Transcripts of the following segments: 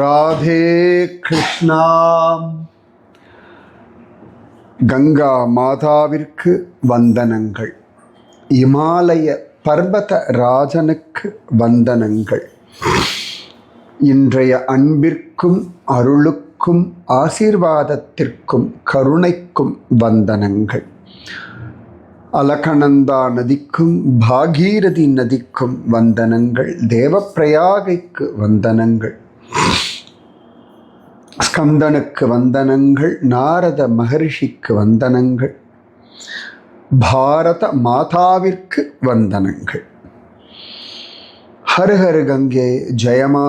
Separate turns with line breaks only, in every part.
ராதே கிருஷ்ணா. கங்கா மாதாவிற்கு வந்தனங்கள். இமாலய பர்வத ராஜனுக்கு வந்தனங்கள். இன்றைய அன்பிற்கும் அருளுக்கும் ஆசீர்வாதத்திற்கும் கருணைக்கும் வந்தனங்கள். அலகநந்தா நதிக்கும் பாகீரதி நதிக்கும் வந்தனங்கள். தேவப்பிரயாகைக்கு வந்தனங்கள். ஸ்கந்தனுக்கு வந்தனங்கள். நாரத மகரிஷிக்கு வந்தனங்கள். பாரத மாதாவிற்கு வந்தனங்கள். ஹர ஹர கங்கே, ஜெயமா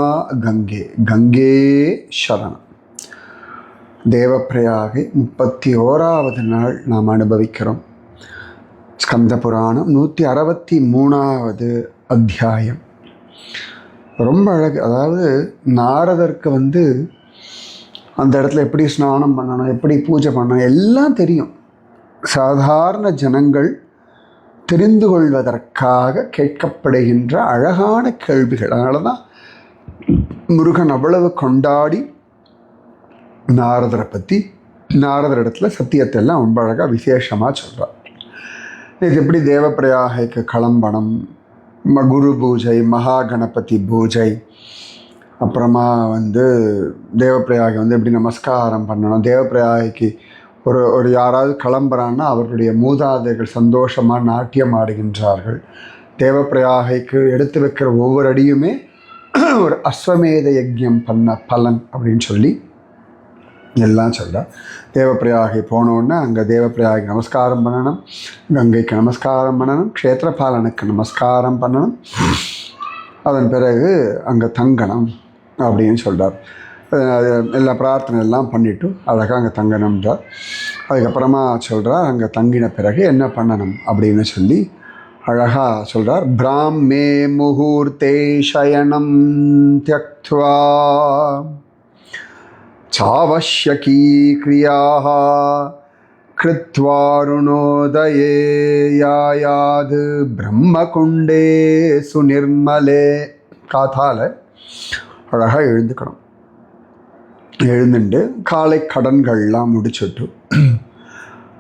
கங்கே, கங்கே சரணம். தேவப்பிரயாகை 31வது நாள் நாம் அனுபவிக்கிறோம். ஸ்கந்த புராணம் 163வது அத்தியாயம். ரொம்ப அழகு. அதாவது நாரதருக்கு அந்த இடத்துல எப்படி ஸ்நானம் பண்ணணும், எப்படி பூஜை பண்ணணும் எல்லாம் தெரியும். சாதாரண ஜனங்கள் தெரிந்து கொள்வதற்காக கேட்கப்படுகின்ற அழகான கேள்விகள். அதனால தான் முருகன் அவ்வளவு கொண்டாடி நாரதரை பற்றி நாரதர் இடத்துல சத்தியத்தை எல்லாம் ரொம்ப அழகாக விசேஷமாக சொல்கிறார். இது எப்படி தேவப்பிரயாகைக்கு கிளம்பணும், குரு பூஜை, மகா கணபதி பூஜை, அப்புறமா தேவப்பிரயாகை எப்படி நமஸ்காரம் பண்ணணும், தேவப்பிரயாகைக்கு ஒரு யாராவது கிளம்புறான்னா அவர்களுடைய மூதாதைகள் சந்தோஷமாக நாட்டியம் ஆடுகின்றார்கள். தேவப்பிரயாகைக்கு எடுத்து வைக்கிற ஒவ்வொரு அடியுமே ஒரு அஸ்வமேத யஜ்யம் பண்ண பலன் அப்படின்னு சொல்லி எல்லாம் சொல்கிறார். தேவப்பிரயாகை போனோடனே அங்கே தேவப்பிரயாகை நமஸ்காரம் பண்ணணும், கங்கைக்கு நமஸ்காரம் பண்ணணும், க்ஷேத்திரபாலனுக்கு நமஸ்காரம் பண்ணணும், அதன் பிறகு அங்கே தங்கணும் அப்படின்னு சொல்கிறார். எல்லா பிரார்த்தனை எல்லாம் பண்ணிவிட்டு அழகாக அங்கே தங்கணும்ன்றார். அதுக்கப்புறமா சொல்கிறார் அங்கே தங்கின பிறகு என்ன பண்ணணும் அப்படின்னு சொல்லி அழகாக சொல்கிறார். பிராமே முகூர்த்தே சயனம் த்யக்த்வா சாவஷ்யகீ கிரியாः கிருத்வாருணோதயே யாயாது பிரம்மகுண்டே சுநிர்மலே. காத்தால அழகாக எழுந்துக்கணும். எழுந்துட்டு காலை கடன்கள்லாம் முடிச்சுட்டு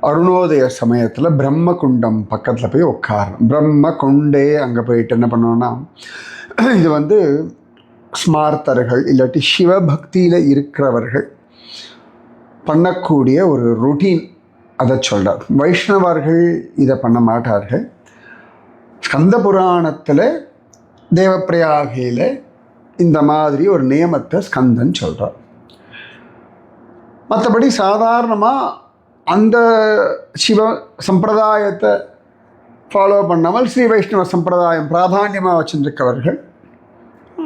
அருணோதய சமயத்தில் பிரம்மகுண்டம் பக்கத்தில் போய் உட்காரணும். பிரம்மகுண்டே அங்கே போயிட்டு என்ன பண்ணோன்னா, இது ஸ்மார்த்தர்கள் இல்லாட்டி சிவபக்தியில் இருக்கிறவர்கள் பண்ணக்கூடிய ஒரு ருட்டீன். அதை சொல்கிறார். வைஷ்ணவர்கள் இதை பண்ண மாட்டார்கள். ஸ்கந்த புராணத்தில் தேவப்பிரயாகையில் இந்த மாதிரி ஒரு நியமத்தை ஸ்கந்தன் சொல்கிறார். மற்றபடி சாதாரணமாக அந்த சிவ சம்பிரதாயத்தை ஃபாலோ பண்ணாமல் ஸ்ரீ வைஷ்ணவ சம்பிரதாயம் பிராதான்யமாக வச்சுருக்கவர்கள்,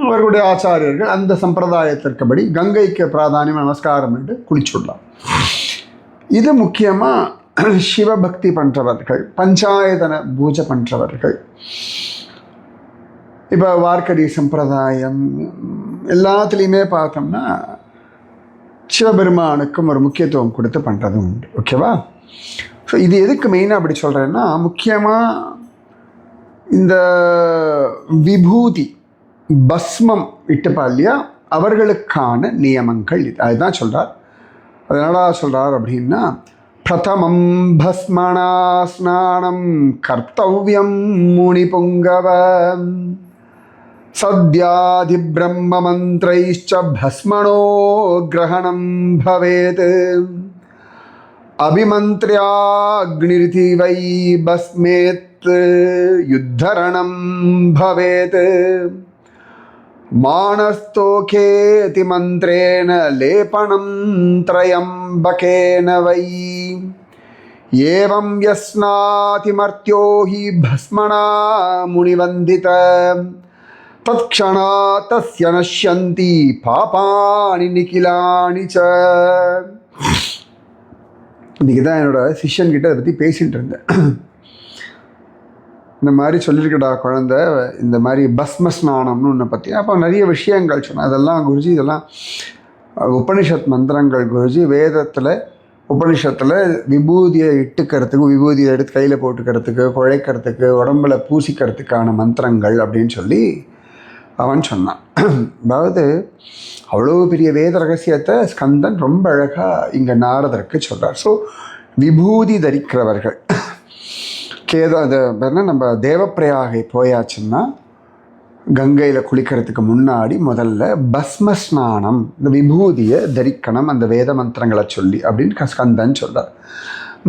அவர்களுடைய ஆச்சாரியர்கள் அந்த சம்பிரதாயத்திற்குபடி கங்கைக்கு பிராதானியம் நமஸ்காரம் என்று குளிச்சுடலாம். இது முக்கியமாக சிவபக்தி பண்ணுறவர்கள், பஞ்சாயதன பூஜை பண்ணுறவர்கள். இப்போ வார்க்கடி சம்பிரதாயம் எல்லாத்துலேயுமே பார்த்தோம்னா சிவபெருமானுக்கும் ஒரு முக்கியத்துவம் கொடுத்து பண்ணுறதும் உண்டு. ஓகேவா? ஸோ இது எதுக்கு மெயினாக அப்படி சொல்கிறேன்னா, முக்கியமாக இந்த விபூதி பஸ்மம் இட்டுப்பா இல்லையா, அவர்களுக்கான நியமங்கள் இது. அதுதான் சொல்கிறார். அதனால் சொல்கிறார் அப்படின்னா, பிரதமம் பஸ்மணா ஸ்நானம் கர்த்தவ்யம் முனி புங்கவ சத்யாதி பிரம்ம மந்திரைச்ச பஸ்மணோ கிரகணம் பவேத் அபிமந்திரியாக்னிரிதி வை பஸ்மேத் யுத்தரணம் பவேத் மானஸ்தோகேதி மந்திரேன லேபனம் த்ரயம்பகேன வை ஏவம் யஸ்நாதி மர்த்யோ ஹி பஸ்மணா முனிவந்தித தத்க்ஷணா தஸ்ய நஷ்யந்தி பாபானி நிகிலானி ச. இன்றைக்கி தான் என்னோட சிஷ்யன்கிட்ட அதை பற்றி பேசிகிட்டு இருந்தேன். இந்த மாதிரி சொல்லியிருக்கடா குழந்தை, இந்த மாதிரி பஸ்ம ஸ்நானம்னு ஒன்று பற்றி. அப்போ நிறைய விஷயங்கள் சொன்னேன். அதெல்லாம் குருஜி, இதெல்லாம் உபனிஷத் மந்திரங்கள் குருஜி. வேதத்தில் உபனிஷத்தில் விபூதியை இட்டுக்கிறதுக்கு, விபூதியை எடுத்து கையில் போட்டுக்கிறதுக்கு, குழைக்கிறதுக்கு, உடம்பில் பூசிக்கிறதுக்கான மந்திரங்கள் அப்படின்னு சொல்லி அவன் சொன்னான். அதாவது அவ்வளோ பெரிய வேத ரகசியத்தை ஸ்கந்தன் ரொம்ப அழகாக இங்கே நாரதருக்கு சொல்கிறார். ஸோ விபூதி தரிக்கிறவர்கள் அது நம்ம தேவப்பிரயாகை போயாச்சுன்னா கங்கையில் குளிக்கிறதுக்கு முன்னாடி முதல்ல பஸ்ம ஸ்நானம், இந்த விபூதியை தரிக்கணும் அந்த வேத மந்திரங்களை சொல்லி அப்படின்னு ஸ்கந்தன் சொல்கிறார்.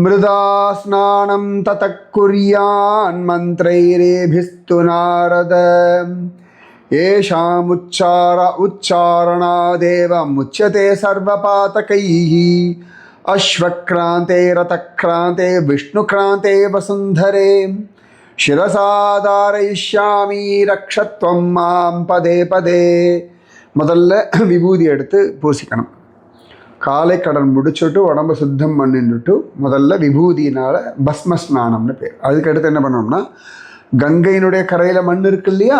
மிருதா ஸ்நானம் ததக்குரியான் மந்திரைரேபிஸ்து நாரத ஏஷாம் உச்சாரணாதேவ முச்யதே சர்வபாதகைः அஸ்வக்ராந்தே ரதக்ராந்தே விஷ்ணுக்ராந்தே வசுந்தரே சிரசாதாரயிஷ்யாமி ரக்ஷத்வம் மாம் பதே பதே. முதல்ல விபூதி எடுத்து பூசிக்கணும். காலை கடன் முடிச்சுட்டு உடம்பு சுத்தம் பண்ணிட்டு முதல்ல விபூதியினால் பஸ்ம ஸ்நானம்னு பேர். அதுக்கடுத்து என்ன பண்ணோம்னா கங்கையினுடைய கரையில் மண் இருக்கு இல்லையா,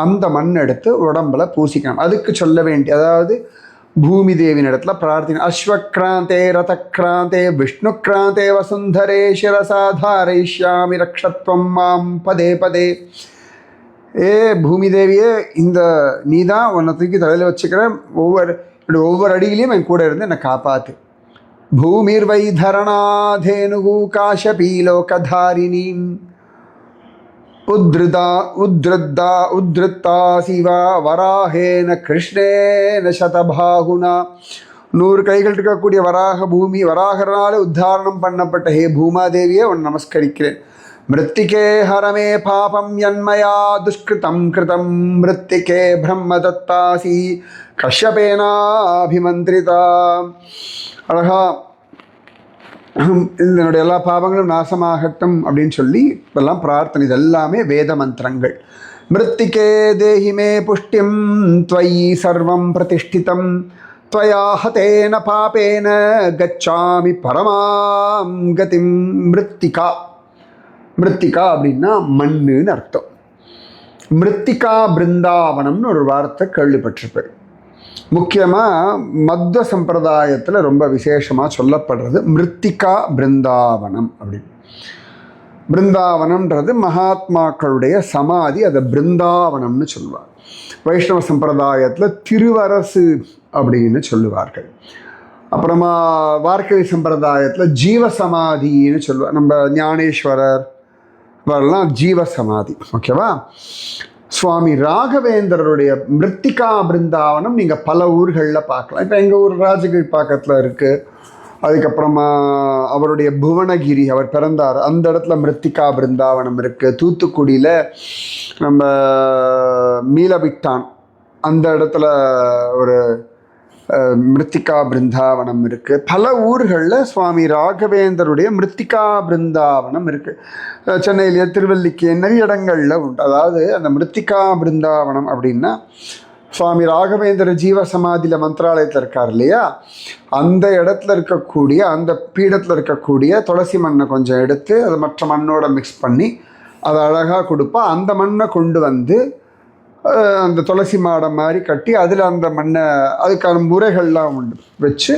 அந்த மண் எடுத்து உடம்புல பூசிக்கணும். அதுக்கு சொல்ல வேண்டிய, அதாவது பூமி தேவியின் இடத்துல பிரார்த்தனை, அஸ்வக்ராந்தே ரதக்ராந்தே விஷ்ணுக்ராந்தே வசுந்தரே சிரசாதாரயிஷ்யாமி ரக்ஷத்வம் மாம் பதே பதே. ஏ பூமி தேவியே, இந்த நீ தான் உன்னை தூக்கி தலையில் வச்சுக்கிறேன், ஒவ்வொரு அடியிலையும் என் கூட இருந்து என்னை காப்பாத்து. பூமிர் வைதரணாதேனு காஷபீலோகதாரிணீ உத்ருத்தா சிவா வராகேன கிருஷ்ணேன சதபாகுனா. 100 கைகள் இருக்கக்கூடிய வராகரால் உத்தாரணம் பண்ணப்பட்ட ஹே பூமாதேவியே உன் நமஸ்கரிக்கிறேன். மிருத்திகே ஹரமே பாபம் யன்மயா துஷ்கிருதம் கிருதம் மிருத்திகே பிரம்ம தத்தாசி கஷ்யபேனாபிமந்திரிதா. அழகா இதனுடைய எல்லா பாவங்களும் நாசமாகட்டும் அப்படின்னு சொல்லி இப்பெல்லாம் பிரார்த்தனை. இது எல்லாமே வேத மந்திரங்கள். மிருத்திகே தேஹிமே புஷ்டிம் த்வயி சர்வம் பிரதிஷ்டிதம் த்வயா ஹதேன பாபேன கச்சாமி பரமாம் கதிம். மிருத்திகா அப்படின்னா மண்ணுன்னு அர்த்தம். மிருத்திகா பிருந்தாவனம்னு ஒரு வார்த்தை கேள்விப்பட்டிருப்பேன். முக்கியமாக மத்வ சம்பிரதாயத்தில் ரொம்ப விசேஷமாக சொல்லப்படுறது மிருத்திகா பிருந்தாவனம் அப்படின்னு. பிருந்தாவனம்ன்றது மகாத்மாக்களுடைய சமாதி, அதை பிருந்தாவனம்னு சொல்லுவார். வைஷ்ணவ சம்பிரதாயத்தில் திருவரசு அப்படின்னு சொல்லுவார்கள். அப்புறமா வார்க்கவி சம்பிரதாயத்தில் ஜீவசமாதின்னு சொல்லுவார். நம்ம ஞானேஸ்வரர் வரலாம் ஜீவசமாதி. ஓகேவா? சுவாமி ராகவேந்திரருடைய மிருத்திகா பிருந்தாவனம் நீங்கள் பல ஊர்களில் பார்க்கலாம். இப்போ எங்கள் ஊர் ராஜகிரி பக்கத்தில் இருக்குது. அதுக்கப்புறமா அவருடைய புவனகிரி, அவர் பிறந்தார் அந்த இடத்துல மிருத்திகா பிருந்தாவனம் இருக்குது. தூத்துக்குடியில் நம்ம மீலவிட்டான் அந்த இடத்துல ஒரு மிருத்திகா பிருந்தாவனம் இருக்குது. பல ஊர்களில் சுவாமி ராகவேந்தருடைய மிருத்திகா பிருந்தாவனம் இருக்குது. சென்னையிலேயே திருவல்லிக்கே நிறைய இடங்களில் உண்டு. அதாவது அந்த மிருத்திகா பிருந்தாவனம் அப்படின்னா சுவாமி ராகவேந்திர ஜீவசமாதியில் மந்திராலயத்தில் இருக்கார் இல்லையா, அந்த இடத்துல இருக்கக்கூடிய, அந்த பீடத்தில் இருக்கக்கூடிய துளசி மண்ணை கொஞ்சம் எடுத்து அதை மற்ற மண்ணோட மிக்ஸ் பண்ணி அதை அழகாக கொடுப்பா. அந்த மண்ணை கொண்டு வந்து அந்த துளசி மாடம் மாதிரி கட்டி அதில் அந்த மண்ணை, அதுக்கான முறைகள்லாம் உண்டு வச்சு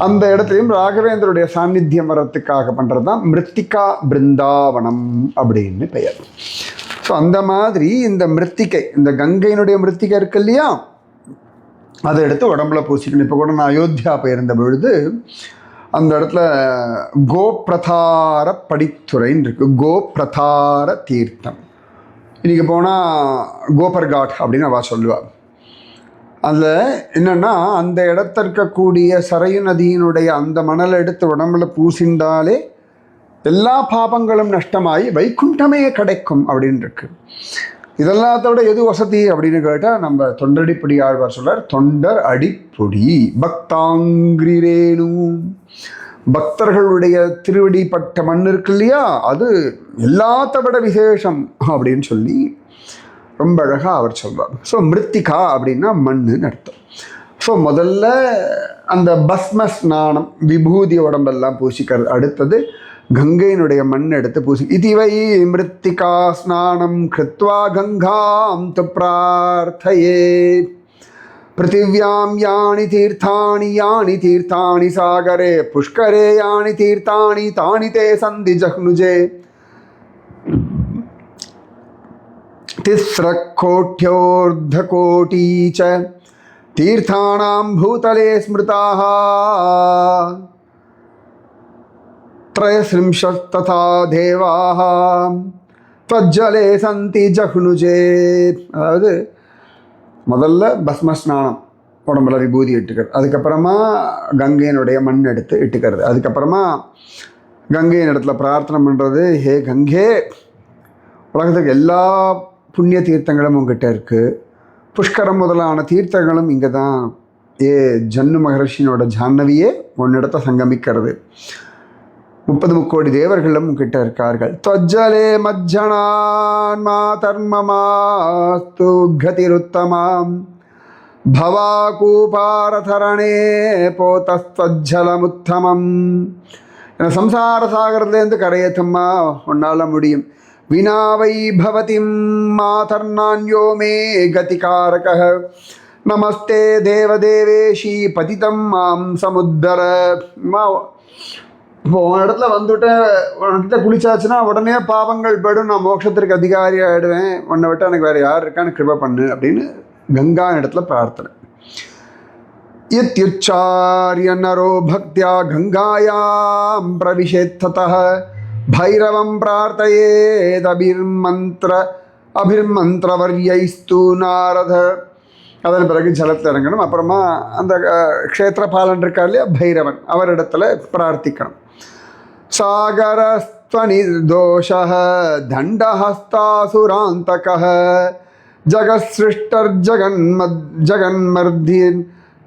அந்த இடத்துலையும் ராகவேந்தருடைய சாநித்தியம் வரத்துக்காக பண்ணுறது தான் மிருத்திகா பிருந்தாவனம் அப்படின்னு பெயர். ஸோ அந்த மாதிரி இந்த மிருத்திகை, இந்த கங்கையினுடைய மிருத்திகை இருக்கு இல்லையா, அதை எடுத்து உடம்புல பூசிக்கணும். இப்போ கூட நான் அயோத்தியா போயிருந்த பொழுது அந்த இடத்துல கோபிரதார படித்துறைன்னு இருக்குது. கோபிரதார தீர்த்தம். இன்றைக்கி போனால் கோபர்காட் அப்படின்னு அவள் சொல்லுவாள். அதில் என்னென்னா அந்த இடத்த இருக்கக்கூடிய சரையு நதியினுடைய அந்த மணலை எடுத்து உடம்புல பூசிண்டாலே எல்லா பாபங்களும் நஷ்டமாகி வைகுண்டமே கிடைக்கும் அப்படின்னு இருக்கு. இதெல்லாத்தோட எது வசதி அப்படின்னு கேட்டால் நம்ம தொண்டடிப்பொடி ஆழ்வார் சொல்றார், தொண்டர் அடிப்பொடி பக்தாங்கிரேனு. பக்தர்களுடைய திருவடிப்பட்ட மண் இருக்கு இல்லையா, அது எல்லாத்த விட விசேஷம் அப்படின்னு சொல்லி ரொம்ப அழகாக அவர் சொல்வார். ஸோ மிருத்திகா அப்படின்னா மண்ணுன்னு அர்த்தம். ஸோ முதல்ல அந்த பஸ்ம ஸ்நானம், விபூதி உடம்பெல்லாம் பூசிக்கிறது. அடுத்தது கங்கையினுடைய மண் எடுத்து பூசி. இதுவை மிருத்திகா ஸ்நானம் கிருத்வா கங்காம் து பிரார்த்தயே பிருத்திவ்யாம் யானி தீர்த்தானி சாகரே புஷ்கரே யானி தீர்த்தானி தானி தே சந்தி ஜஹ்னுஜே. तिस्रकोट्योर्धकोटी च तीर्थानां भूतले स्मृताः त्रयस्त्रिंशत्तथा देवाः त्वज्जले सन्ति जह्नुजे. அதாவது முதல்ல பஸ்ம ஸ்நானம், உடம்புல விபூதி இட்டுக்கிறது. அதுக்கப்புறமா கங்கையினுடைய மண் எடுத்து இட்டுக்கிறது. அதுக்கப்புறமா கங்கையின் இடத்துல பிரார்த்தனை பண்ணுறது, ஹே கங்கே, உலகத்துக்கு எல்லா புண்ணிய தீர்த்தங்களும் உங்ககிட்ட இருக்குது. புஷ்கரம் முதலான தீர்த்தங்களும் இங்கே தான். ஜன்னு மகர்ஷினோட ஜான்னவியே உன்னிடத்தை சங்கமிக்கிறது. 30 முக்கோடி தேவர்களும் உங்ககிட்ட இருக்கார்கள். त्वज्जले मज्जनान् मातर्ममास्तु गतिरुत्तमां भवाकूपारतरणे पोतस्त्वज्जलमुत्तमम्. என சம்சார சாகரத்துலேருந்து கரையேற்றம்மா உன்னால் முடியும். வினாவை பவதிம் மாதர்நான்யோ மே கதிகாரகः நமஸ்தே தேவதேவேஷி பதிதம் மாம் சமுத்தர. இப்போ உன் இடத்துல வந்துட்டு உன்கிட்ட குளிச்சாச்சுன்னா உடனே பாவங்கள் படும், நான் மோட்சத்திற்கு அதிகாரி ஆகிடுவேன், உன்னை விட்டு எனக்கு வேறு யார் இருக்கான்னு கிருபை பண்ணு அப்படின்னு கங்கா இடத்துல பிரார்த்தனை. இத்யுச்சார்ய நரோ பக்தியா கங்காயாம் பிரவிஷேத்ததः பைரவம் பிரார்த்தயேத் அபிர்மந்திரவர்யைஸ்து நாரத. அதன் பிறகு ஜலத்தில் இறங்கணும். அப்புறமா அந்த க்ஷேத்திரபாலன் இருக்கார் இல்லையா, பைரவன், அவரிடத்துல பிரார்த்திக்கணும். சாகரஸ்த்வநிர்தோஷः தண்டஹஸ்தாசுராந்தகः ஜகன்மர்தின்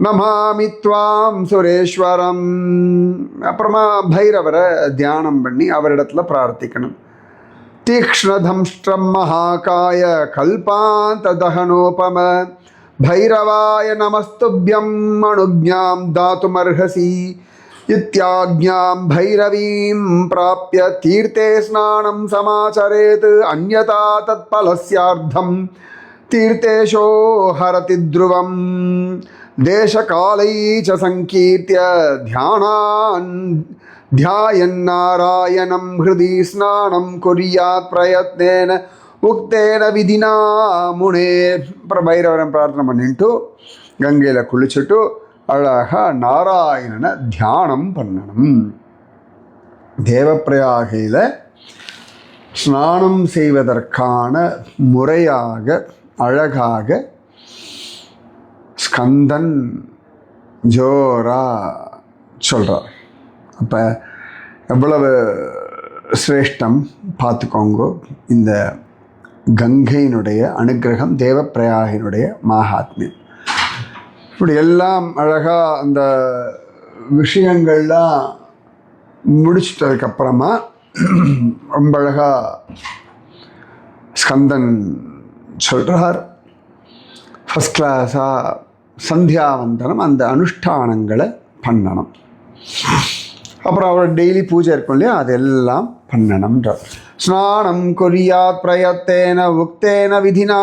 நமாமி த்வாம் சுரேஸ்வரம். அப்புறமா பைரவரை தியானம் பண்ணி அவரிடத்துல பிரார்த்திக்கணும். தீக்ஷ்ணதம்ஷ்டம் மகாகாய கல்பாந்த தகனோபம பைரவாய நமஸ்துப்யம் அனுஜ்ஞாம் தாத்துமர்ஹசி இத்யாஜ்ஞாம் பைரவீம் பிராப்ய தீர்த்தே ஸ்நானம் சமாச்சரேத் அன்யதா தத்பலஸ்யார்த்தம் தீர்த்தேஷோ ஹரதி த்ருவம் தேசகாலை ச சங்கீர்த்ய தியாயன்னாராயணம் ஹிருதி ஸ்நானம் குர்யாத் பிரயத்னேன உக்தேன விதினா முனே. அப்புறம் பைரவரம் பிரார்த்தனை பண்ணிட்டு கங்கையில் குளிச்சுட்டு அழகாக நாராயணனை தியானம் பண்ணணும். தேவப்பிரயாகையில் ஸ்நானம் செய்வதற்கான முறையாக அழகாக ஸ்கந்தன் ஜோரா சொல்கிறார். அப்போ எவ்வளவு சிரேஷ்டம் பார்த்துக்கோங்க. இந்த கங்கையினுடைய அனுகிரகம், தேவப்பிரயாகினுடைய மகாத்மியம், இப்படி எல்லாம் அழகாக அந்த விஷயங்கள்லாம் முடிச்சிட்டதுக்கப்புறமா ரொம்ப அழகாக ஸ்கந்தன் சொல்கிறார். ஃபஸ்ட் கிளாஸாக சந்தியாவந்தனம், அந்த அனுஷ்டானங்களை பண்ணணும். அப்புறம் அவரோட டெய்லி பூஜை இருக்கும் இல்லையா, அதெல்லாம் பண்ணணும்ன்றார். ஸ்நானம் குர்யாத் பிரயத்தேன உக்தேன விதினா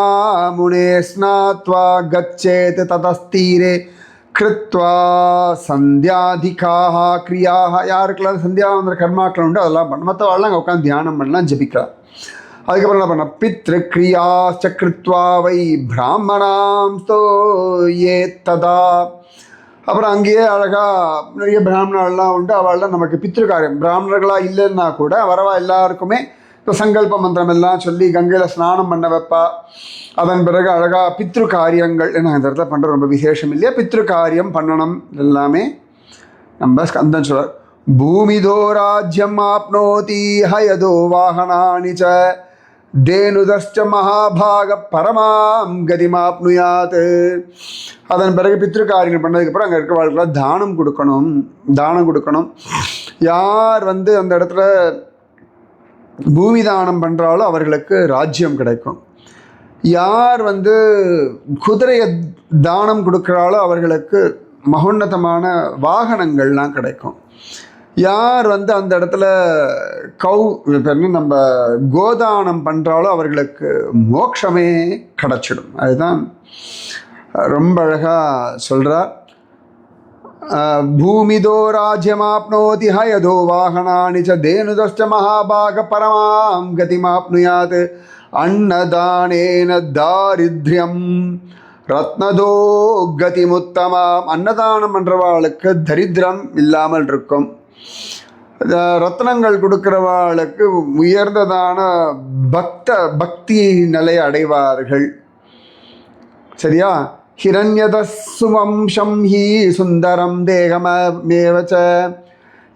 முனே ஸ்நாத்வா கச்சேத் ததஸ்தீரே கிருத்வா சந்தியாதிகாக கிரியாக. யாருக்கெல்லாம் சந்தியாவந்தன கர்மாக்கள் உண்டு அதெல்லாம் பண்ணணும். மற்றவாள்லாம் அங்கே உட்காந்து தியானம் பண்ணலாம், ஜபிக்கலாம். அதுக்கப்புறம் என்ன பண்ண, பித்ரு கிரியா சக்ருத்வா வை பிராமணாம் ஸ்தோ ஏ ததா. அப்புறம் அங்கேயே அழகாக நிறைய பிராமணர்கள்லாம் உண்டு, அவள்லாம் நமக்கு பித்ருக்காரியம். பிராமணர்களாக இல்லைன்னா கூட வரவா எல்லாருக்குமே இப்போ சங்கல்ப மந்திரம் எல்லாம் சொல்லி கங்கையில் ஸ்நானம் பண்ண வைப்பா. அதன் பிறகு அழகாக பித்ரு காரியங்கள் என்ன இந்த இடத்துல பண்ணுற ரொம்ப விசேஷம் இல்லையா, பித்ரு காரியம் பண்ணணும். எல்லாமே நம்ம ஸ்கந்தன் சொல்கிறார். பூமிதோ ராஜ்யம் ஆப்னோதி ஹயதோ வாகனானி ச தேனுதஸ்ச மகாபாக பரமாம் கதிமாப்னுயாத். அதன் பிறகு பித்ருக்காரியங்கள் பண்ணதுக்கப்புறம் அங்கே இருக்க வாழ்க்கையில் தானம் கொடுக்கணும். யார் அந்த இடத்துல பூமி தானம் பண்ணுறாலோ அவர்களுக்கு ராஜ்யம் கிடைக்கும். யார் குதிரையை தானம் கொடுக்குறாலோ அவர்களுக்கு மகோன்னதமான வாகனங்கள்லாம் கிடைக்கும். யார் அந்த இடத்துல நம்ம கோதானம் பண்ணுறாலோ அவர்களுக்கு மோட்சமே கிடச்சிடும். அதுதான் ரொம்ப அழகாக சொல்கிறார். பூமிதோ ராஜ்யமாப்னோதி ஹயதோ வாகனானி ச தேனுதஸ்ச மகாபாக பரமாம் கதிமாப்னுயாத். அன்னதானேன தாரித்யம் ரத்னதோ கதிமுத்தமாம். அன்னதானம் பண்ணுறவாளுக்கு தரித்திரம் இல்லாமல் இருக்கும். ரத்னங்கள் கொடுக்கிறவாளுக்கு உயர்ந்ததான பக்தி நிலை அடைவார்கள். சரியா? ஹிரண்யதசுவம்சம் ஹி சுந்தரம் தேகமேவச்ச.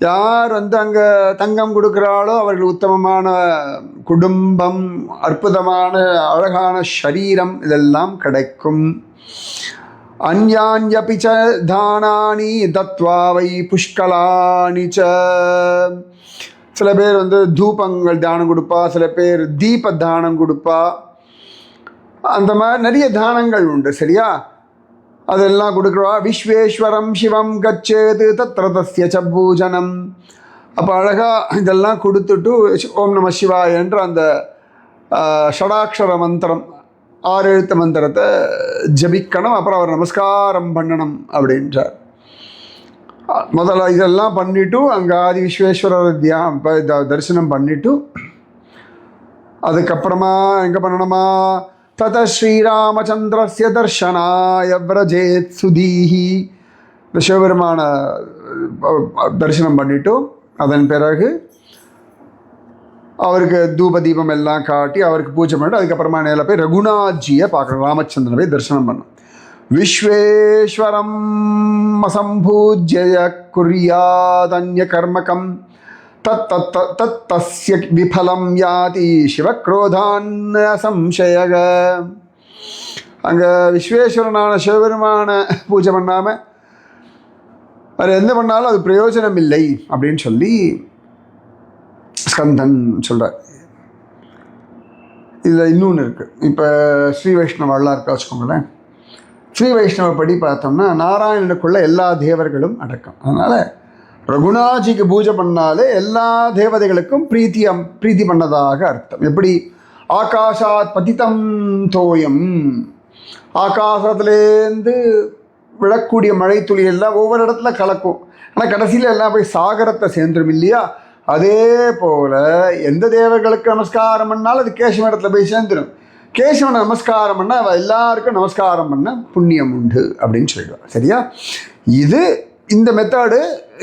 யார் அங்கே தங்கம் கொடுக்குறாளோ அவர்கள் உத்தமமான குடும்பம், அற்புதமான அழகான ஷரீரம் இதெல்லாம் கிடைக்கும். அந்யான்யபி ச தானானி தத்வா வை புஷ்கலானி ச. சில பேர் தூபங்கள் தானம் கொடுப்பா, சில பேர் தீப தானம் கொடுப்பா. அந்த மாதிரி நிறைய தானங்கள் உண்டு. சரியா? அதெல்லாம் கொடுக்குறவா. விஸ்வேஸ்வரம் சிவம் கச்சேது தத்ர தஸ்ய ச பூஜனம். அப்போ அழகாக இதெல்லாம் கொடுத்துட்டு ஓம் நம சிவாய என்ற அந்த ஷடாட்சர மந்திரம், 6 எழுத்து மந்திரத்தை ஜபிக்கணும். அப்புறம் அவர் நமஸ்காரம் பண்ணணும் அப்படின்றார். முதல்ல இதெல்லாம் பண்ணிவிட்டு அங்கே ஆதி விஸ்வேஸ்வரர் தரிசனம் பண்ணிவிட்டு அதுக்கப்புறமா எங்கே பண்ணணுமா? தத ஸ்ரீராமச்சந்திரஸ்ய தர்ஷனாய விரஜேத் சுதீஹி. இந்த சிவபெருமான தரிசனம் பண்ணிவிட்டு அதன் பிறகு அவருக்கு தூப தீபம் எல்லாம் காட்டி அவருக்கு பூஜை பண்ணிட்டு அதுக்கப்புறமா நேரில் போய் ரகுநாத்ஜியை பார்க்கணும். ராமச்சந்திரனை போய் தரிசனம் பண்ணணும். விஸ்வேஸ்வரம் அசம்பூஜ்ய குர்யாதன்ய கர்மகம் தத்தஸ்ய விபலம் யாதி சிவக்ரோதான் சம்சயக. அங்கே விஸ்வேஸ்வரனான சிவபெருமான பூஜை பண்ணாமல் அது எந்த பண்ணாலும் அது பிரயோஜனம் இல்லை அப்படின்னு சொல்லி ஸ்கந்தன் சொல்கிறார். இதில் இன்னொன்று இருக்குது. இப்போ ஸ்ரீ வைஷ்ணவெல்லாம் இருக்கா வச்சுக்கோங்களேன். ஸ்ரீ வைஷ்ணவ படி பார்த்தோம்னா நாராயணனுக்குள்ள எல்லா தேவர்களும் அடக்கம். அதனால் ரகுநாஜிக்கு பூஜை பண்ணாலே எல்லா தேவதைகளுக்கும் பிரீத்தி பண்ணதாக அர்த்தம். எப்படி? ஆகாஷாத் பதிதம் தோயம், ஆகாசத்துலேருந்து விழக்கூடிய மழை துளி எல்லாம் ஒவ்வொரு இடத்துல கலக்கும். ஆனால் கடைசியில் எல்லாம் போய் சாகரத்தை சேர்ந்துடும் இல்லையா? அதே போல் எந்த தேவர்களுக்கு நமஸ்காரம் பண்ணாலும் அது கேசவ இடத்துல போய் சேர்ந்துடும். கேசவனை நமஸ்காரம் பண்ணால் அவள் எல்லாருக்கும் நமஸ்காரம் பண்ண புண்ணியம் உண்டு அப்படின்னு சொல்லிடுவாள். சரியா? இது இந்த மெத்தடு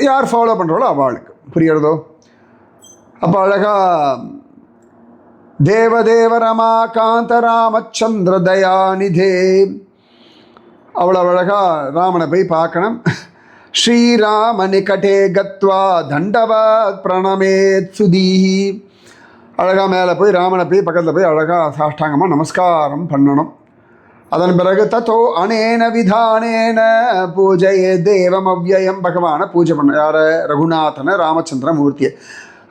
யார் ஃபாலோ பண்ணுறாளோ அவளுக்கு புரியுறதோ? அப்போ அழகா தேவதேவ ரமா காந்த ராமச்சந்திர தயாநிதே. அவ்வளோ அழகா ராமனை போய் பார்க்கணும். ஸ்ரீராம நிகட்டே கத்வா தண்டவத் பிரணமேத் சுதீஹி. அழகாக மேலே போய் ராமனை போய் பக்கத்தில் போய் அழகாக சாஷ்டாங்கமாக நமஸ்காரம் பண்ணணும். அதன் பிறகு தத்தோ அனேன விதானேன பூஜையே தேவம் அவ்யயம். பகவானை பூஜை பண்ண யார? ரகுநாதனை, ராமச்சந்திர மூர்த்தியை.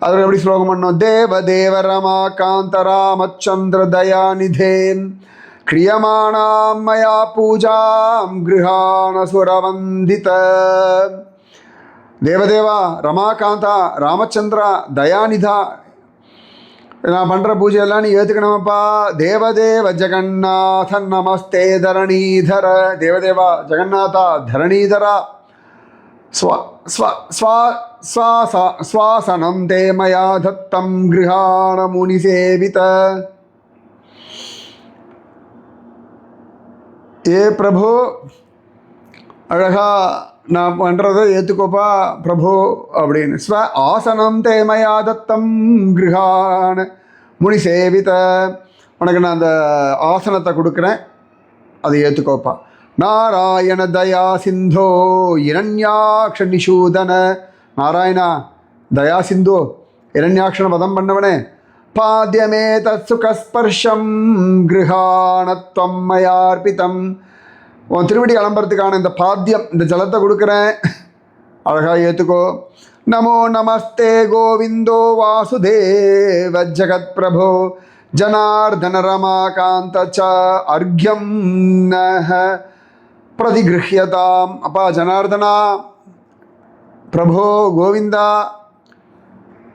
அதில் எப்படி ஸ்லோகம் பண்ணோம்? தேவ தேவ ரமா காந்த ராமச்சந்திர தயாநிதேன் கிரியமாணாம் மயா பூஜாம் கிருஹாண சுரவந்தித. தேவதேவா, ரமாகாந்தா, ராமச்சந்திரா, தயாநிதா, நான் பண்ணுற பூஜையெல்லாம் நீ ஏற்றுக்கணுமப்பா. தேவதேவ ஜெகநாதன் நமஸ்தே தரணீதர. தேவதேவா, ஜெகநாதா, தரணீதரா, ஸ்வாசனம் தே மயா தத்தம் கிருஹாண முனி சேவித. ஏ பிரபு, அழகா நான் பண்ணுறதை ஏற்றுக்கோப்பா பிரபு அப்படின்னு. ஸ்வ ஆசனம் தே மயா தத்தம் கிருஹான முனி சேவித. உனக்கு நான் அந்த ஆசனத்தை கொடுக்குறேன், அதை ஏற்றுக்கோப்பா. நாராயண தயா சிந்தோ இரண்யாக்ஷ நிஷூதன. நாராயணா, தயா சிந்தோ, இரண்யாக்ஷன வதம் பண்ணவனே. பாத்தியமே தத் சுகஸ்பர்ஷம் கிருஹாணத்வம் மயார்பிதம். உன் திருவடி அலம்பரத்துக்கான இந்த பாத்தியம், இந்த ஜலத்தை கொடுக்குறேன், அழகாக ஏற்றுக்கோ. நமோ நமஸ்தே கோவிந்தோ வாசுதேவ ஜகத் பிரபோ ஜனார்தன ரமாகாந்த ச அர்க்யம் நஹ பிரதிகிருஹ்யதாம். அப்பா ஜனார்தனா, பிரபோ, கோவிந்தா,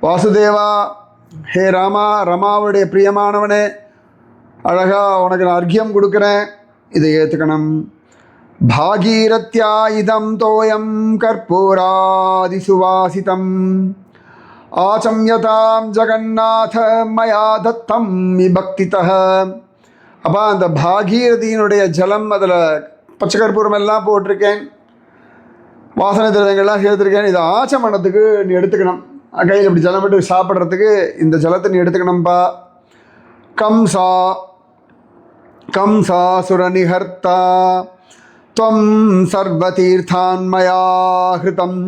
வாசுதேவா, ஹே ராமா, ரமாவுடைய பிரியமானவனே, அழகா உனக்கு நான் அர்க்யம் கொடுக்குறேன், இதை ஏற்றுக்கணும். பாகீரத்யா இதம் தோயம் கற்பூராதி சுவாசிதம் ஆச்சம்யதாம் ஜெகநாத மயா தத்தம் விபக்திதः. அப்பா அந்த பாகீரதியினுடைய ஜலம், அதில் பச்சை கற்பூரம் எல்லாம் போட்டிருக்கேன், வாசனை திரவியங்கள்லாம் சேர்த்துருக்கேன், இதை ஆச்சமனத்துக்கு நீ எடுத்துக்கணும். கையில் இப்படி ஜலம் விட்டு சாப்பிட்றதுக்கு இந்த ஜலத்தை நீ எடுத்துக்கணும்ப்பா. கம்சாசுரநிஹர்த்தா த்வம் சர்வதீர்த்தான் மயா ஹிருதம்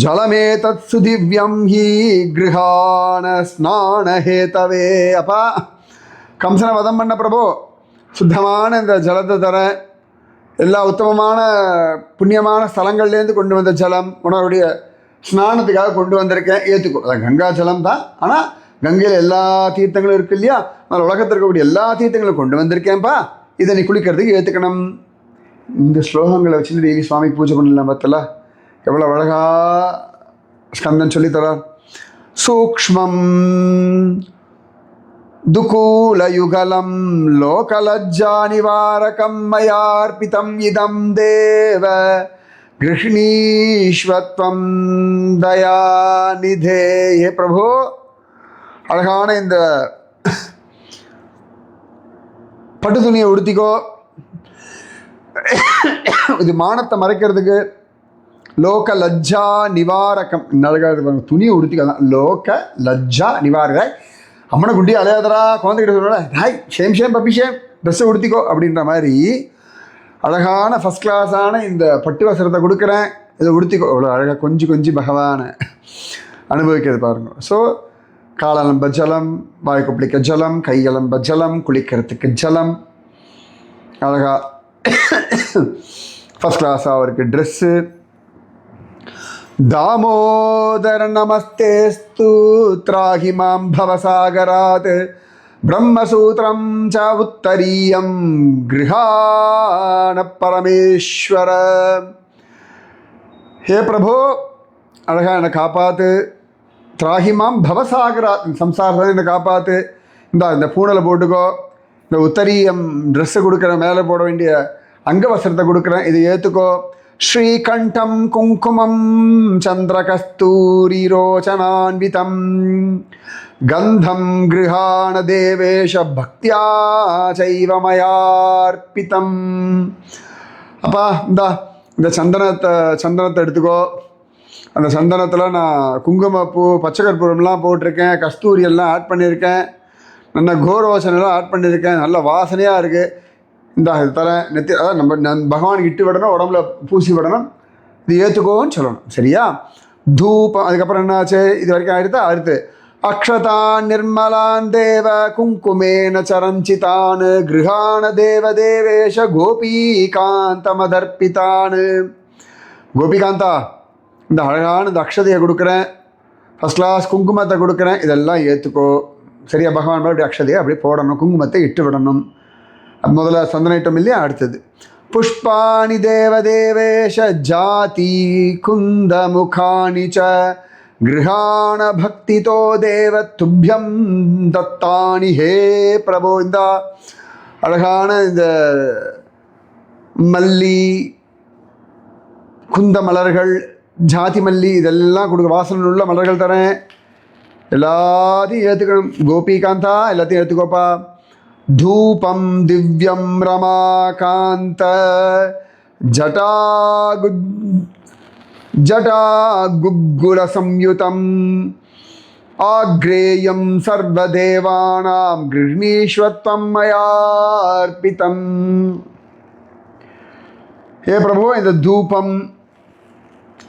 ஜலமேதத் சுதிவ்யம் ஹி கிருஹாண ஸ்நானஹேதவே. அப்பா கம்சனை வதம் பண்ண பிரபு, சுத்தமான இந்த ஜலத்தை தர, எல்லா உத்தமமான புண்ணியமான ஸ்தலங்கள்லேருந்து கொண்டு வந்த ஜலம் உணவுடைய ஸ்நானத்துக்காக கொண்டு வந்திருக்கேன், ஏற்றுக்கோ. அதான் கங்கா ஜலம் தான், ஆனால் கங்கையில் எல்லா தீர்த்தங்களும் இருக்கு இல்லையா, அதனால் உலகத்தில் இருக்கக்கூடிய எல்லா தீர்த்தங்களும் கொண்டு வந்திருக்கேன்ப்பா, இதை நீ குளிக்கிறதுக்கு ஏற்றுக்கணும். இந்த ஸ்லோகங்களை வச்சுட்டு டெய்லி சுவாமி பூஜை பண்ணலாம். பார்த்தல எவ்வளோ அழகா ஸ்கந்தன் சொல்லித்தரார். சூக்ஷ்மம் துகூலயுகலம் லோகலஜ்ஜா நிவாரகம் மயார்பிதம் இதம் தேவ கிருஷ்ணீஸ்வத்வம் தயாநிதே. ஏ பிரபு, அழகான இந்த பட்டு துணியை உடுத்திக்கோ, இது மானத்தை மறைக்கிறதுக்கு. லோக லஜ்ஜா நிவாரகம், அழகாக துணியை உடுத்திக்கலாம். லோக லஜ்ஜா நிவாரக, அம்மனை குண்டி அலையாதரா, குழந்தைகிட்ட சொல்ல hi shame shame puppy shame, ட்ரெஸ்ஸை உடுத்திக்கோ அப்படின்ற மாதிரி அழகான ஃபஸ்ட் கிளாஸான இந்த பட்டு வசரத்தை கொடுக்குறேன், இதை உடுத்திக்கோ. அவ்வளோ அழகாக கொஞ்சம் பகவானை அனுபவிக்கிறது பாருங்க. ஸோ காலலம்ப ஜலம், வாய் கொப்பளிக்க ஜலம், கையலம்ப ஜலம், குளிக்கிறதுக்கு ஜலம், அழகா ஃபஸ்ட் கிளாஸாக அவருக்கு ட்ரெஸ்ஸு. தாமோதர நமஸ்தேஸ்து த்ராஹி மாம் பவசாகராத் பிரம்மசூத்திரம் ச உத்தரீயம் கிருஹாண பரமேஸ்வர. ஹே பிரபு, அழகா என்னை காப்பாத்து. திராஹிமாம் பவசாகராத், சம்சாரத்தை என்னை காப்பாத்து. இந்த பூனலை போட்டுக்கோ, இந்த உத்தரீயம் ட்ரெஸ்ஸை கொடுக்குறேன், மேலே போட வேண்டிய அங்கவசரத்தை கொடுக்குறேன், இதை ஏற்றுக்கோ. ஸ்ரீகண்டம் குங்குமம் சந்திரகஸ்தூரி ரோச்சனான்விதம் கந்தம் கிருஹாண தேவேஷ பக்தியா சைவ மயார்பிதம். அப்பா இந்த சந்தனத்தை எடுத்துக்கோ. அந்த சந்தனத்தில் நான் குங்குமப்பூ, பச்சை கற்பூரம்லாம் போட்டிருக்கேன், கஸ்தூரி எல்லாம் ஆட் பண்ணியிருக்கேன், நல்ல கோரோசனெல்லாம் ஆட் பண்ணியிருக்கேன், நல்ல வாசனையாக இருக்குது. இது தரேன், நெத்தி, அதான் நம்ம பகவானுக்கு இட்டு விடணும், உடம்புல பூசி விடணும், இது ஏற்றுக்கோன்னு சொல்லணும். சரியா? தூபம். அதுக்கப்புறம் என்னாச்சு, இது வரைக்கும் ஆயிடுத்தா? அடுத்து அக்ஷதான் நிர்மலான் தேவ குங்குமேன சரஞ்சிதான் கிருஹாண தேவ தேவேஷ கோபிகாந்தமதர்ப்பிதான். கோபிகாந்தா, இந்த அழகான இந்த அக்ஷதையை கொடுக்குறேன், ஃபஸ்ட் கிளாஸ் குங்குமத்தை கொடுக்குறேன், இதெல்லாம் ஏற்றுக்கோ. சரியா? பகவான் அப்படி அக்ஷதையை அப்படி போடணும், குங்குமத்தை இட்டு விடணும். முதல்ல சந்தனைட்டம் இல்லையா? அடுத்தது புஷ்பாணி தேவதேவேஷ ஜாதி குந்த முகானி ச கிருஹாண பக்திதோ தேவ துப்யம் தத்தானி. ஹே பிரபு, இந்த அழகான இந்த மல்லி, குந்த மலர்கள், ஜாதி மல்லி, இதெல்லாம் கொடுக்க, வாசனை உள்ள மலர்கள் தரேன், எல்லாத்தையும் ஏற்றுக்கணும். கோபிகாந்தா, எல்லாத்தையும் ஏற்றுக்கோப்பா. தூபம் திவ்யம் ரமாகாந்த ஜடா குக்குல சம்யுதம் ஆக்ரேயம் சர்வதேவானாம் கிருஷ்ணீஸ்வத்வம் மயார்பிதம். ஹே பிரபு, இந்த தூபம்,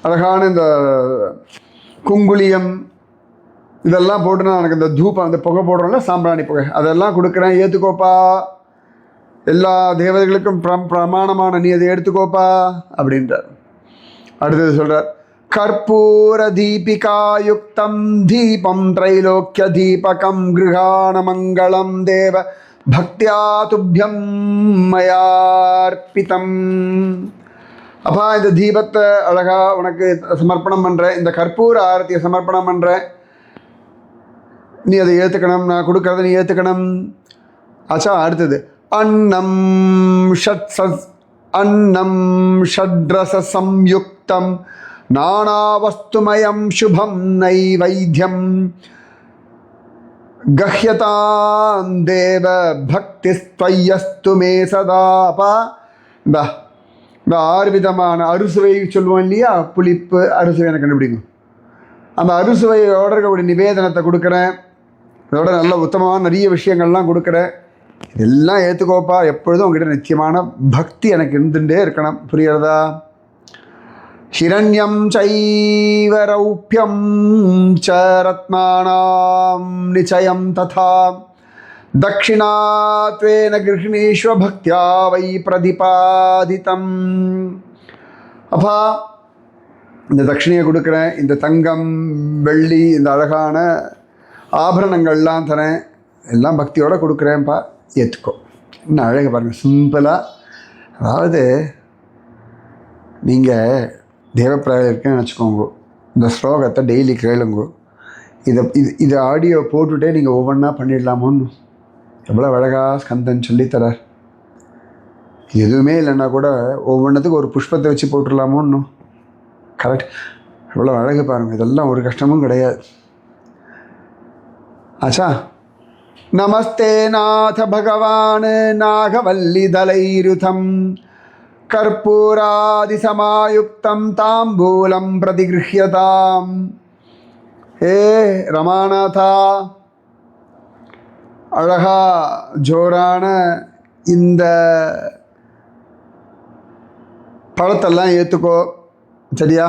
அழகான இந்த குங்குளியம், இதெல்லாம் போட்டுனா எனக்கு இந்த தூபம், அந்த புகை போடுறோம்ல, சாம்பிராணி புகை, அதெல்லாம் கொடுக்குறேன், ஏற்றுக்கோப்பா. எல்லா தேவதைகளுக்கும் பிரமாணமான நீ அதை எடுத்துக்கோப்பா அப்படின்றார். அடுத்தது சொல்கிறார், கற்பூர தீபிகாயுக்தம் தீபம் திரைலோக்கிய தீபகம் கிருஹாண மங்களம் தேவ பக்தியா துப்யம் மயார்பிதம். அப்பா, இந்த தீபத்தை அழகா உனக்கு சமர்ப்பணம் பண்ணுறேன், இந்த கற்பூர ஆரத்தியை சமர்ப்பணம் பண்ணுறேன், நீ அதை ஏற்றுக்கணும், நான் கொடுக்கறத நீ ஏற்றுக்கணும். ஆச்சா? அடுத்தது அன்னம் ஷட்ரச சம்யுக்தம் நானாவஸ்துமயம் சுபம் நைவைத்யம் கஹ்யதாம் தேவ பக்தி ஸ்துவய்யஸ்து மே சதாபா. இந்த 6 விதமான அறுசுவை சொல்லுவோம் இல்லையா, புளிப்பு அறுசுவை எனக்கு கண்டுபிடிக்கும். அந்த அறுசுவையோட இருக்கக்கூடிய நிவேதனத்தை கொடுக்குறேன். இதோட நல்ல உத்தமமான நிறைய விஷயங்கள்லாம் கொடுக்குறேன். இதெல்லாம் ஏற்றுக்கோப்பா. எப்பொழுதும் உங்ககிட்ட நிச்சயமான பக்தி எனக்கு இருந்துகிட்டே இருக்கணும். புரிகிறதா? ஹிரண்யம் சைவ ரௌப்யம் ச ரத்னானாம் நிச்சயம் ததா தட்சிணாத்வேன கிருஷ்ணீஸ்வ பக்தியா வை பிரதிபாதிதம். அப்பா, இந்த தட்சிணையை கொடுக்குறேன். இந்த தங்கம், வெள்ளி, இந்த அழகான ஆபரணங்கள்லாம் தரேன். எல்லாம் பக்தியோடு கொடுக்குறேன்ப்பா, ஏற்றுக்கோ. இன்னும் அழகு பாருங்கள், சிம்பிளாக. அதாவது நீங்கள் தேவப்பிராயம் இருக்குன்னு நினச்சிக்கோங்க. இந்த ஸ்லோகத்தை டெய்லி கேளுங்க. இது ஆடியோ போட்டுவிட்டே நீங்கள் ஒவ்வொன்றா பண்ணிடலாமோன்னு. எவ்வளோ அழகாக ஸ்கந்தன் சொல்லித்தரார். எதுவுமே இல்லைன்னா கூட ஒவ்வொன்றத்துக்கு ஒரு புஷ்பத்தை வச்சு போட்டுடலாமோன்னு. கரெக்ட். எவ்வளோ அழகு பாருங்கள். இதெல்லாம் ஒரு கஷ்டமும் கிடையாது. ஆச்சா. நமஸ்தே நாத பகவான் நாகவல்லிதலைருதம் கற்பூராதி சமாயுக்தம் தாம்பூலம் பிரதிகிருஹ்யதாம். ஏ ரமாநாதா, அழகா ஜோரான இந்த பழத்தெல்லாம் ஏற்றுக்கோ. சரியா?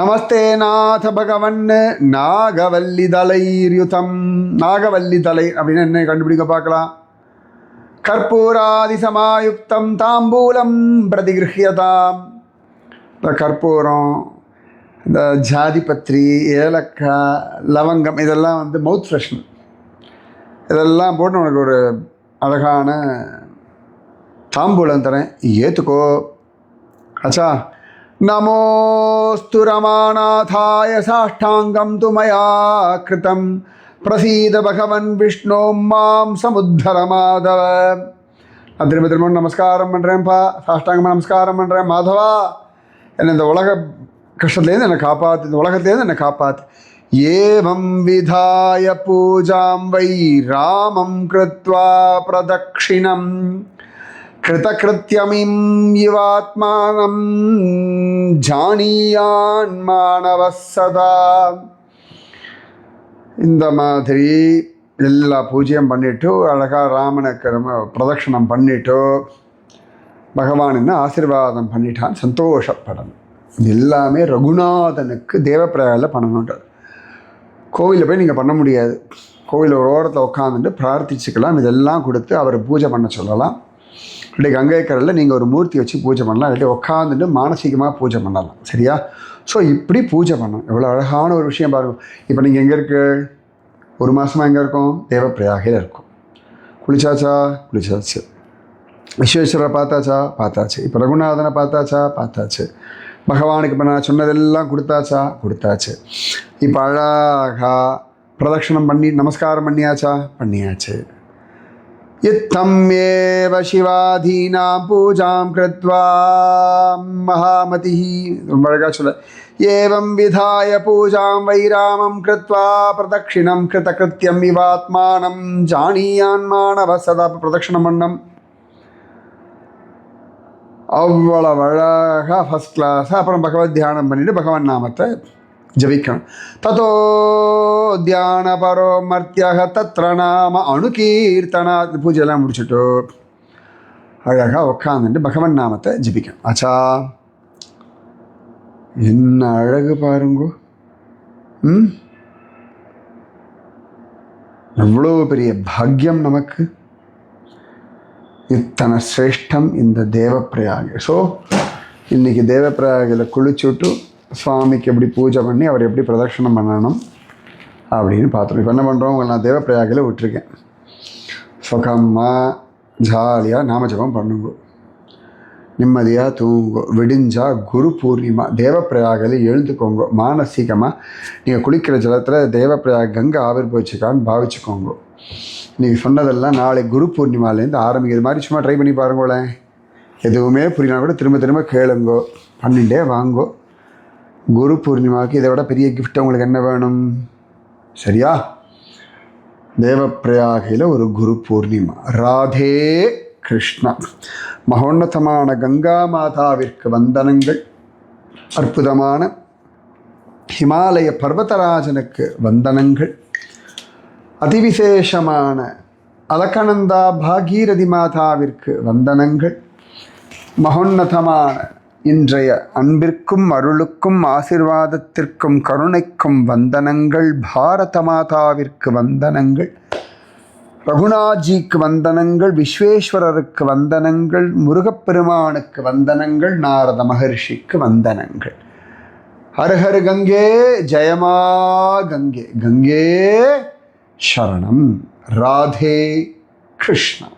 நமஸ்தே நாத பகவன் நாகவல்லிதலைர்யுதம். நாகவல்லி தலை அப்படின்னு என்ன கண்டுபிடிக்க பார்க்கலாம். கற்பூராதி சமாயுக்தம் தாம்பூலம் பிரதிகிருஹ்யதாம். இந்த கற்பூரம், இந்த ஜாதிபத்திரி, ஏலக்காய், லவங்கம், இதெல்லாம் மவுத் ஃப்ரெஷ்னர். இதெல்லாம் போட்டு உனக்கு ஒரு அழகான தாம்பூலம் தரேன், ஏற்றுக்கோ. ஆச்சா. நமோஸ்து ரமாநாதாய சாஷ்டாங்கம் து மயா கிருதம் பிரசீத பகவன் விஷ்ணு மாம் சமுத்தர மாதவ. நான் திரும்ப திரும்ப நமஸ்காரம் பண்ணுறேன்ப்பா, சாஷ்டாங்கமாக நமஸ்காரம் பண்ணுறேன். மாதவா, என்னை இந்த உலக கஷ்டத்துலேருந்து என்னை காப்பாற்று, இந்த உலகத்துலேருந்து என்னை காப்பாற்று. ஏவம் விதாய பூஜாம் வை ராமம் கிருத்வா பிரதக்ஷிணம் கிருதகிருத்யமிம் இவாத்மானம் ஜானியான் மாணவ சதா. இந்த மாதிரி எல்லா பூஜையும் பண்ணிவிட்டு அழகாக ராமனுக்கு பிரதட்சணம் பண்ணிவிட்டு பகவான் என்ன ஆசீர்வாதம் பண்ணிட்டான் சந்தோஷப்படணும். இது எல்லாமே ரகுநாதனுக்கு தேவப்பிரயாகில் பண்ணணுன்றார். கோவிலில் போய் நீங்கள் பண்ண முடியாது. கோவில் ஒரு ஓரத்தில் உட்காந்துட்டு பிரார்த்திச்சுக்கலாம். இதெல்லாம் கொடுத்து அவரை பூஜை பண்ண சொல்லலாம். இல்லாட்டி கங்கை கரையில் நீங்கள் ஒரு மூர்த்தி வச்சு பூஜை பண்ணலாம். இல்லாட்டி உட்காந்துட்டு மானசீகமாக பூஜை பண்ணலாம். சரியா? ஸோ இப்படி பூஜை பண்ணணும். எவ்வளோ அழகான ஒரு விஷயம் பாருங்கள். இப்போ நீங்கள் எங்கே இருக்கு? ஒரு மாதமாக எங்கே இருக்கோம்? தேவப்பிரயாகையில் இருக்கும். குளிச்சாச்சா? குளிச்சாச்சு. விஸ்வேஸ்வரரை பார்த்தாச்சா? பார்த்தாச்சு. இப்போ ரகுநாதனை பார்த்தாச்சா? பார்த்தாச்சு. பகவானுக்கு இப்போ நான் சொன்னதெல்லாம் கொடுத்தாச்சா? கொடுத்தாச்சு. இப்போ அழகா பிரதட்சணம் பண்ணி நமஸ்காரம் பண்ணியாச்சா? பண்ணியாச்சு. இத்தம் ஏவ சிவாதீனாம் பூஜாம் கிருத்வா மகாமதி. ரொம்ப அழகாக சொல்ல. ஏவம் விதாய பூஜாம் வைராமம் கிருத்வா பிரதட்சிணம் கிருதகிருத்யம் இவாத்மானம் ஜானியான் மாணவ சதா. பிரதட்சிணம் பண்ணம் அவ்வளவு அழகாக ஃபஸ்ட் கிளாஸாக. அப்புறம் பகவத் தியானம் பண்ணிவிட்டு பகவான் நாமத்தை ஜபிக்கணும். ததோ தியான பரோ மர்த்தியாக தத்ர நாம அணுகீர்த்தனா. பூஜையெல்லாம் முடிச்சுட்டு அழகாக உட்காந்துட்டு பகவன் நாமத்தை ஜபிக்கணும். ஆச்சா. என்ன அழகு பாருங்கோ. எவ்வளோ பெரிய பாக்கியம் நமக்கு. இத்தனை சிரேஷ்டம் இந்த தேவப்பிரயாக. ஸோ இன்றைக்கி தேவப்பிரயாகில் குளிச்சுட்டு சுவாமிக்கு எப்படி பூஜை பண்ணி அவர் எப்படி பிரதட்சணம் பண்ணணும் அப்படின்னு பார்த்துருவோம். இப்போ என்ன பண்ணுறோம்? உங்களை நான் தேவப்பிரயாகில் விட்டுருக்கேன். சுகமாக ஜாலியாக நாமஜபம் பண்ணுங்க, நிம்மதியாக தூங்குங்க. விடிஞ்சா குரு பூர்ணிமா தேவப்பிரயாகில் எழுந்துக்கோங்க. மானசீகமாக நீங்கள் குளிக்கிற ஜலத்தில் தேவப்பிரயாக கங்கை ஆவிர்வச்சிக்கான்னு பாவிச்சுக்கோங்க. நீங்கள் சொன்னதெல்லாம் நாளை குரு பூர்ணிமாலேருந்து ஆரம்பிக்கிற மாதிரி சும்மா ட்ரை பண்ணி பாருங்களேன். எதுவுமே புரியலாம் கூட திரும்ப திரும்ப கேளுங்கோ, பண்ணிகிட்டே வாங்கோ. குரு பூர்ணிமாவுக்கு இதை விட பெரிய கிஃப்ட் உங்களுக்கு என்ன வேணும்? சரியா? தேவப்பிரயாகையில் ஒரு குரு பூர்ணிமா. ராதே கிருஷ்ணா. மகோன்னதமான கங்கா மாதாவிற்கு வந்தனங்கள். அற்புதமான ஹிமாலய பர்வதராஜனுக்கு வந்தனங்கள். அதிவிசேஷமான அலக்கநந்தா பாகீரதி மாதாவிற்கு வந்தனங்கள். மகோன்னதமான இன்றைய அன்பிற்கும் அருளுக்கும் ஆசிர்வாதத்திற்கும் கருணைக்கும் வந்தனங்கள். பாரத மாதாவிற்கு வந்தனங்கள். ரகுநாத்ஜிக்கு வந்தனங்கள். விஸ்வேஸ்வரருக்கு வந்தனங்கள். முருகப்பெருமானுக்கு வந்தனங்கள். நாரத மகர்ஷிக்கு வந்தனங்கள். ஹர் கங்கே ஜெயமா கங்கே, கங்கே சரணம். ராதே கிருஷ்ணா.